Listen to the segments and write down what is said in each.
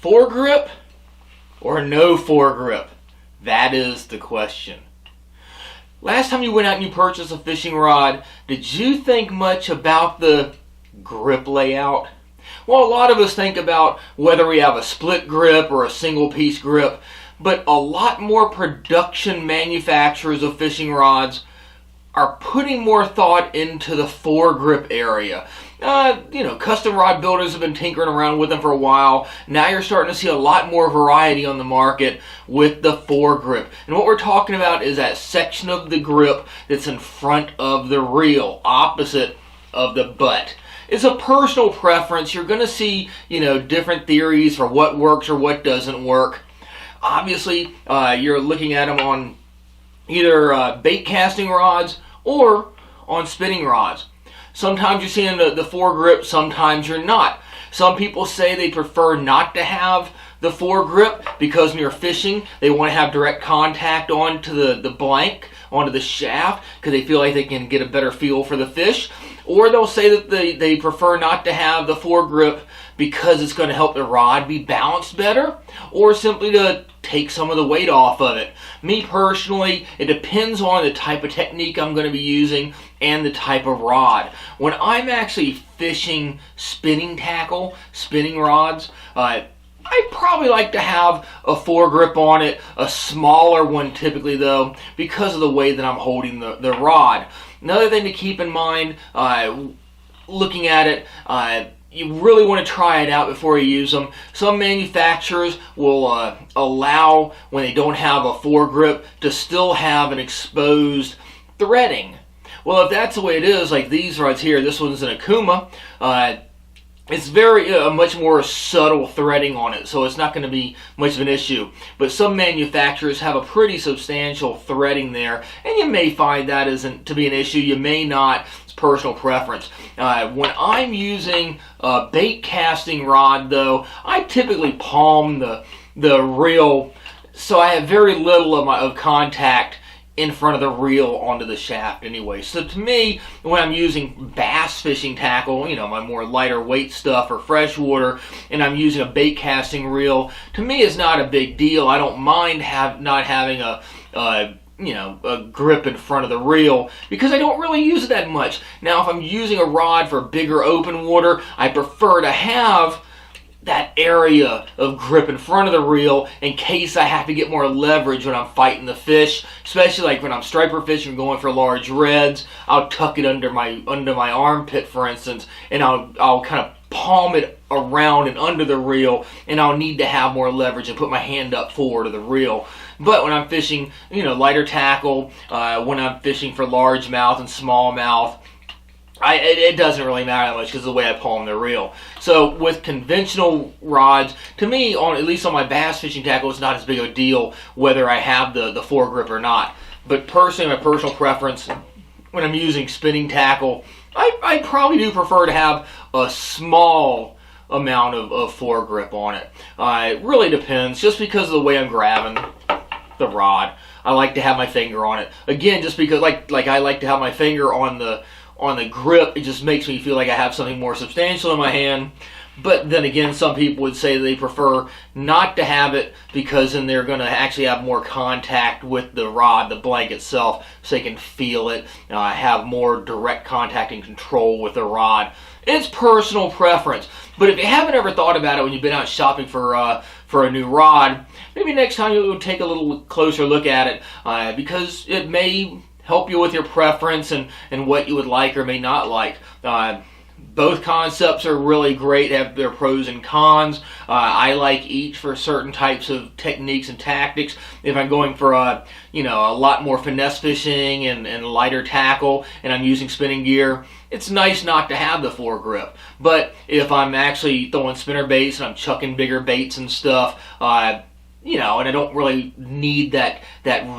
Foregrip or no foregrip? That is the question. Last time you went out and you purchased a fishing rod, did you think much about the grip layout? Well, a lot of us think about whether we have a split grip or a single piece grip, but a lot more production manufacturers of fishing rods are putting more thought into the foregrip area. Custom rod builders have been tinkering around with them for a while. Now you're starting to see a lot more variety on the market with the foregrip. And what we're talking about is that section of the grip that's in front of the reel, opposite of the butt. It's a personal preference. You're going to see, different theories for what works or what doesn't work. Obviously, you're looking at them on either bait casting rods or on spinning rods. Sometimes you're seeing the foregrip, sometimes you're not. Some people say they prefer not to have the foregrip because when you're fishing, they want to have direct contact onto the blank, onto the shaft, because they feel like they can get a better feel for the fish. Or they'll say that they prefer not to have the foregrip because it's going to help the rod be balanced better, or simply to take some of the weight off of it. Me personally, it depends on the type of technique I'm going to be using and the type of rod. When I'm actually fishing spinning tackle, spinning rods, I probably like to have a foregrip on it, a smaller one typically though, because of the way that I'm holding the rod. Another thing to keep in mind, looking at it, you really want to try it out before you use them. Some manufacturers will allow, when they don't have a foregrip, to still have an exposed threading. Well, if that's the way it is, like these rods here, this one's an Akuma, it's very much more subtle threading on it, so it's not going to be much of an issue. But some manufacturers have a pretty substantial threading there, and you may find that isn't to be an issue. You may not. It's personal preference. When I'm using a bait casting rod, though, I typically palm the reel, so I have very little of contact in front of the reel onto the shaft anyway. So to me, when I'm using bass fishing tackle, my more lighter weight stuff or freshwater, and I'm using a bait casting reel, to me it's not a big deal. I don't mind not having a grip in front of the reel because I don't really use it that much. Now, if I'm using a rod for bigger open water, I prefer to have that area of grip in front of the reel in case I have to get more leverage when I'm fighting the fish, especially like when I'm striper fishing going for large reds. I'll tuck it under my armpit, for instance, and I'll kind of palm it around and under the reel, and I'll need to have more leverage and put my hand up forward of the reel. But when I'm fishing, lighter tackle, when I'm fishing for largemouth and smallmouth, it doesn't really matter that much because of the way I palm the reel. So with conventional rods, to me, at least on my bass fishing tackle, it's not as big of a deal whether I have the foregrip or not. But personally, my personal preference, when I'm using spinning tackle, I probably do prefer to have a small amount of foregrip on it. It really depends, just because of the way I'm grabbing the rod. I like to have my finger on it. Again, just because like I like to have my finger on the grip, it just makes me feel like I have something more substantial in my hand. But then again, some people would say they prefer not to have it because then they're going to actually have more contact with the rod, the blank itself, so they can feel it, have more direct contact and control with the rod. It's personal preference. But if you haven't ever thought about it when you've been out shopping for a new rod, maybe next time you'll take a little closer look at it because it may help you with your preference and what you would like or may not like. Both concepts are really great, have their pros and cons. I like each for certain types of techniques and tactics. If I'm going for a lot more finesse fishing and lighter tackle and I'm using spinning gear, it's nice not to have the foregrip. But if I'm actually throwing spinner baits and I'm chucking bigger baits and stuff, and I don't really need that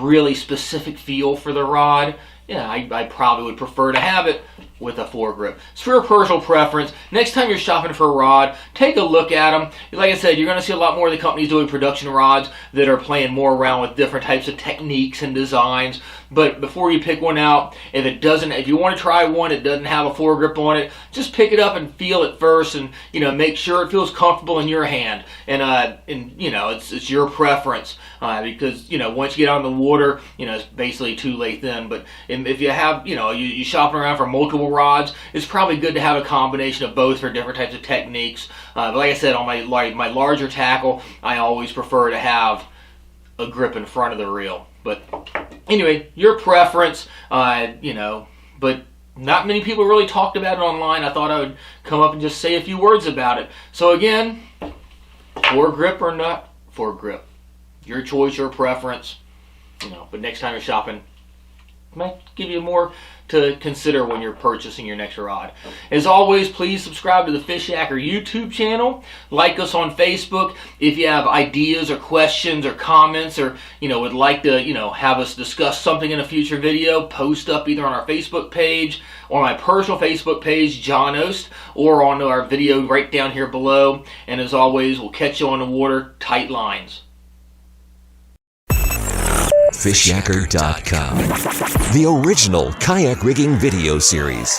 really specific feel for the rod, I probably would prefer to have it with a foregrip. It's for your personal preference. Next time you're shopping for a rod, take a look at them. Like I said, you're going to see a lot more of the companies doing production rods that are playing more around with different types of techniques and designs. But before you pick one out, if you want to try one, it doesn't have a foregrip on it, just pick it up and feel it first, and make sure it feels comfortable in your hand. And it's your preference, because once you get out in the water, it's basically too late then. But if you have you shopping around for multiple rods, it's probably good to have a combination of both for different types of techniques. But like I said, on my larger tackle, I always prefer to have a grip in front of the reel. But anyway, your preference, but not many people really talked about it online. I thought I would come up and just say a few words about it. So again, foregrip or not foregrip, your choice, your preference. But next time you're shopping, might give you more to consider when you're purchasing your next rod. As always, please subscribe to the Fishyaker YouTube channel. Like us on Facebook. If you have ideas or questions or comments, or would like to have us discuss something in a future video, post up either on our Facebook page, or my personal Facebook page, John Oast, or on our video right down here below. And as always, we'll catch you on the water. Tight lines. Fishyaker.com, the original kayak rigging video series.